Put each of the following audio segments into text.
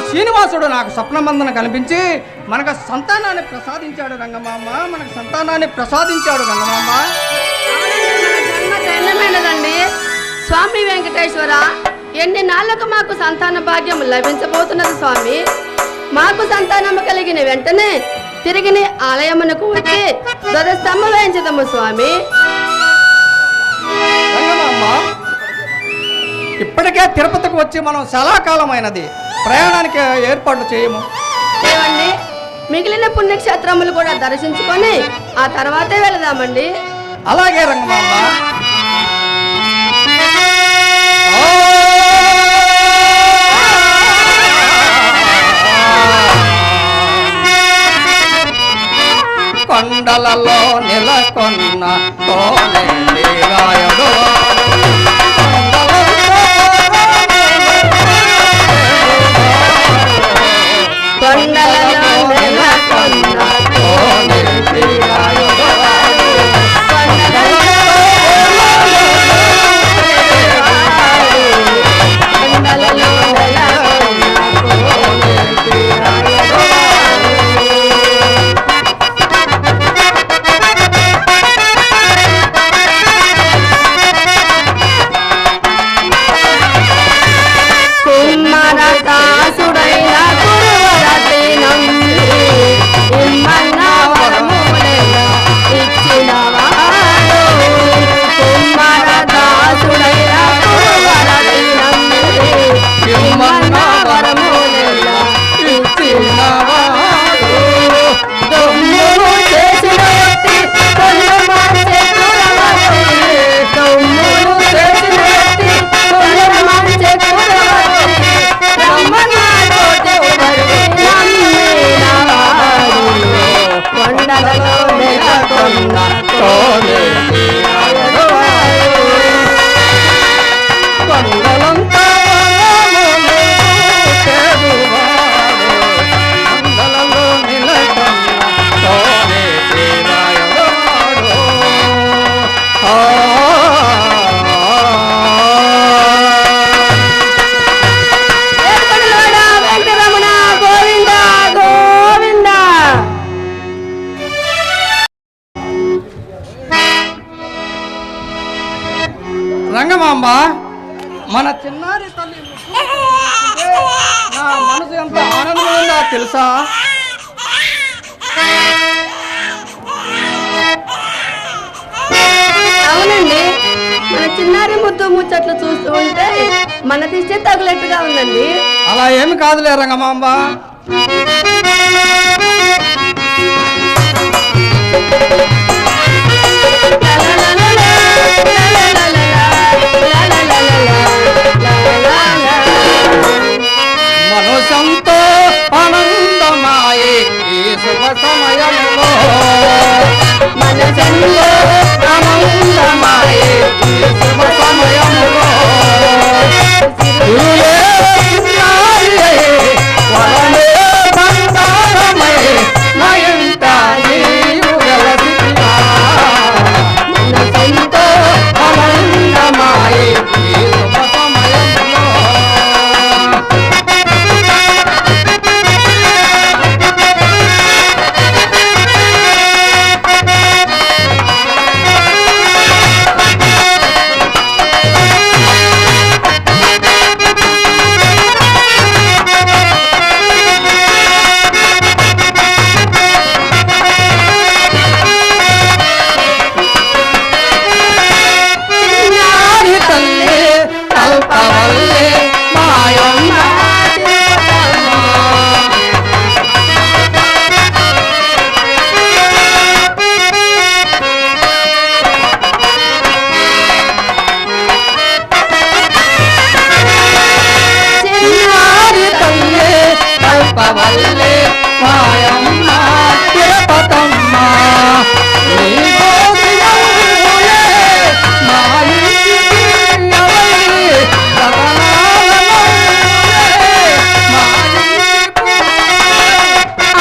శ్రీనివాసుడు నాకు స్వప్నమందన కనిపించి మనకు సంతానాన్ని ప్రసాదించాడు రంగమామ. మనకు సంతానాన్ని ప్రసాదించాడు రంగమామ. ధన్యమైనదండి స్వామి వెంకటేశ్వర. ఎన్ని నాళ్లకు మాకు సంతాన భాగ్యం లభించబోతున్నది స్వామి. మాకు సంతానము కలిగిన వెంటనే తిరిగి ఆలయమునకు వచ్చి ధ్వజస్తంభం వేయించదము స్వామి. రంగమామ, ఇప్పటికే తిరుపతికి వచ్చి మనం చాలా కాలమైనది. ప్రయాణానికి ఏర్పాట్లు చేయము. ఏమండి, మిగిలిన పుణ్యక్షేత్రములు కూడా దర్శించుకొని ఆ తర్వాతే వెళదామండి. అలాగే రంగమామ. కొండలలో నెలకొన్న కోనేటి రాయుడు, కొండలలో నెలకొన్న కోనేటి రాయుడు, రంగమాంబ, మన చిన్నారి తల్లి నా మనసు ఎంత ఆనందంగా తెలుసా? అవునండి, మన చిన్నారి ముద్దు ముచ్చట్లు చూస్తూ ఉంటే మన దిష్టి తగులట్టుగా ఉందండి. అలా ఏమి కాదులే రంగమాంబ. మనసంతో ఆనందమాయే ఈ శుభ సమయంలో, మనసంతో ఆనందమాయే ఈ శుభ సమయంలో, వరమే బంగారమై నా ఇంట నీవు వెలసితివా. మనసంతో ఆనందమాయే ఈ శుభ సమయంలో. వల్లే మాయమ్మ తిరుపతమ్మ నీ గోపియములే మా ఇంటికి నవలి రతనాలమౌలే మా ఇంటికి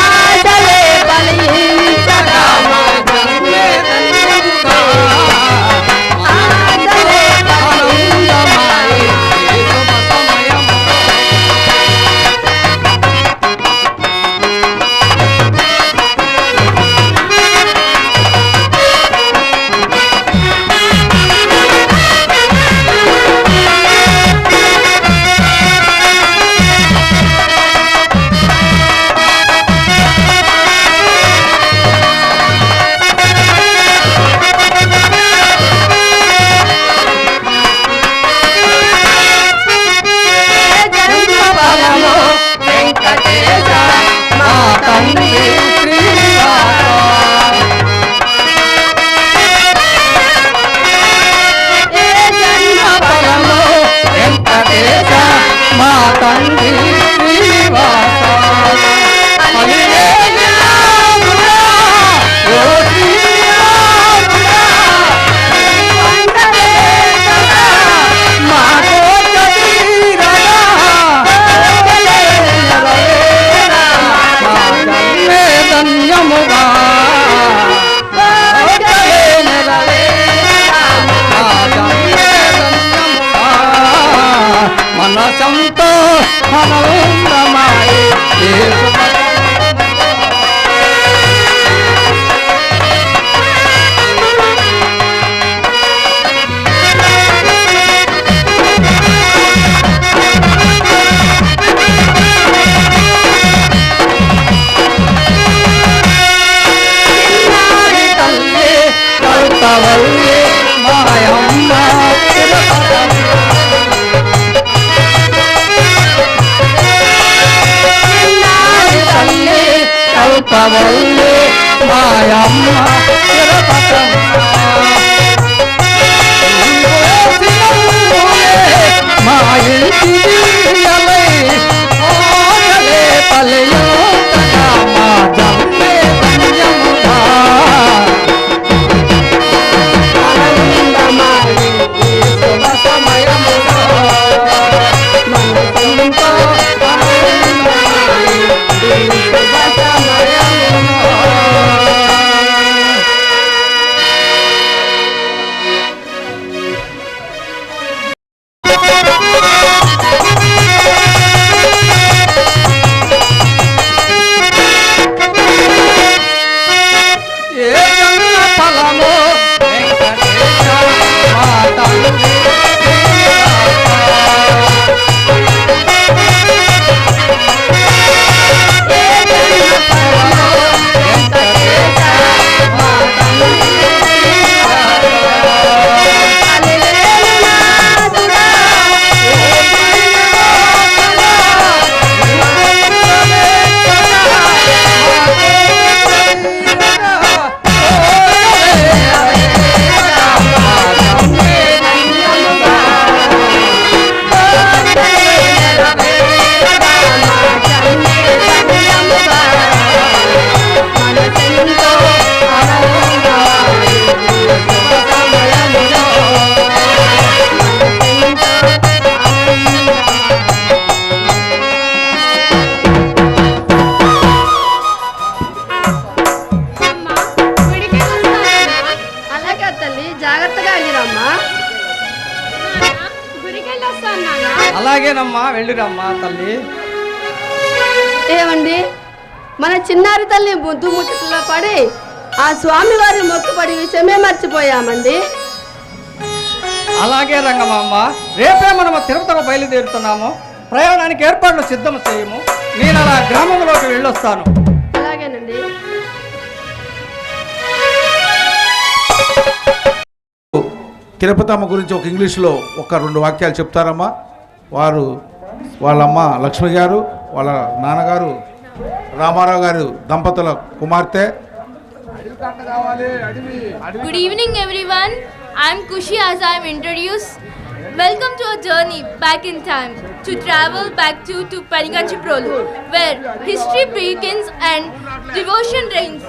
ఆశలే బలించగా మా జన్మే ధన్యంగా ఆశలే ఆనందమాయే ఈ శుభ సమయములో. పరవశంతో ఆనందమాయే యేసు కల్పవల్లి మాయమ్మ తల్లి కల్పవల్లి మాయమ్మ మా ఇంటి పల్లెయో మా జమ్మే ధన్యముగా అలాగే తల్లి, జాగ్రత్తగా వెళ్ళిరమ్మా. అలాగేనమ్మా, వెళ్ళిరమ్మా తల్లి. ఏమండి, మన చిన్నారి తల్లి ముద్దు ముచ్చట్లో పడి ఆ స్వామి వారి మొక్కుపడి విషయమే మర్చిపోయామండి. అలాగే రంగమామ, రేపే మనము తిరుపతికి బయలుదేరుతున్నాము. ప్రయాణానికి ఏర్పాట్లు సిద్ధం చేయము. నేను అలా గ్రామంలోకి వెళ్ళొస్తాను. అలాగేనండి. తిరుపతమ్మ గురించి ఒక ఇంగ్లీష్లో ఒక 2 వాక్యాలు చెప్తారమ్మా. వాళ్ళమ్మ లక్ష్మి గారు, వాళ్ళ నాన్నగారు రామారావు గారు దంపతుల కుమార్తె. Good evening everyone. I am Kushi as I am introduced. Welcome to a journey back in time to travel back to Penganchiprolu, where history begins and devotion reigns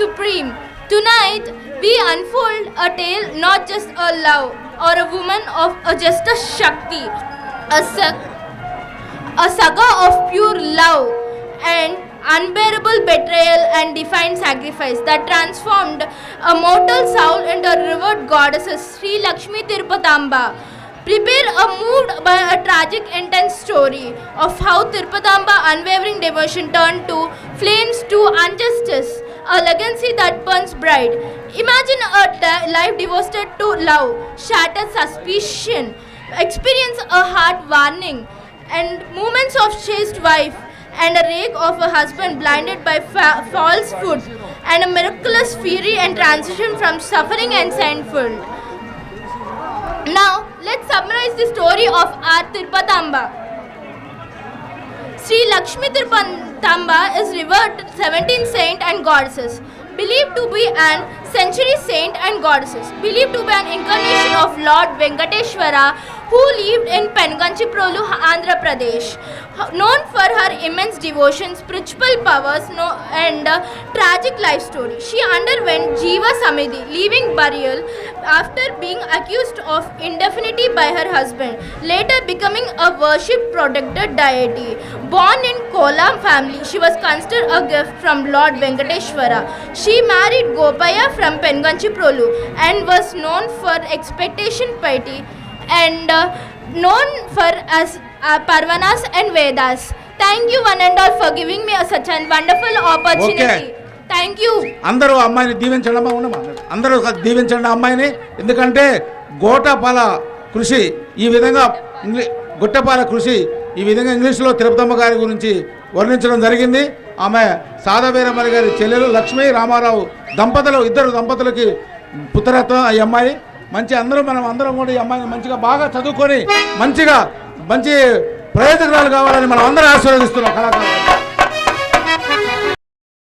supreme. Tonight we unfold a tale, not just a love or a woman of just a Shakti, a saga of pure love and unbearable betrayal and defiant sacrifice that transformed a mortal soul into a revered goddess, Sri Lakshmi Tirupatamba. Prepare a moved by a tragic intense story of how Tirupatamba unwavering devotion turned to flames to injustice, a legacy that burns bright. Imagine a life devoted to love, shattered suspicion, experience a heart warning, and moments of chaste wife and a rake of a husband blinded by falsehood, and a miraculous fury and transition from suffering and sinful. Now, let's summarize the story of our Tirupatamba. Sri Lakshmi Tirupatamba is revered 17 saint and goddesses, believed to be an century saint and goddesses, believed to be an incarnation of Lord Venkateshwara, who lived in Penganchiprolu, Andhra Pradesh. Known for her immense devotion, spiritual powers, and tragic life story. She underwent Jiva Samadhi, leaving burial after being accused of indefinity by her husband, later becoming a worshipped protected deity. Born in Kolam family, she was considered a gift from Lord Venkateshwara. She married Gopaya from Penganchiprolu and was known for expectation piety and known for as Parvanas and Vedas. Thank you one and all for giving me such a wonderful opportunity. Thank you. అందరూ అమ్మాయిని దీవించండి అమ్మా, ఉండమా అందరూ దీవించండి అమ్మాయిని. ఎందుకంటే గోటపాల కృషి ఈ విధంగా గొట్టపాల కృషి ఈ విధంగా ఇంగ్లీష్లో తిరుపతమ్మ గారి గురించి వర్ణించడం జరిగింది. ఆమె సాదావీరమల్లి గారి చెల్లెలు లక్ష్మీ రామారావు దంపతులు, ఇద్దరు దంపతులకి పుత్రరత్నం ఈ అమ్మాయి. మంచి మనం అందరం కూడా ఈ అమ్మాయిని మంచిగా బాగా చదువుకొని మంచి ప్రయోజకురాలు కావాలని మనం అందరం ఆశీర్వదిస్తున్నాం కళాకారులు.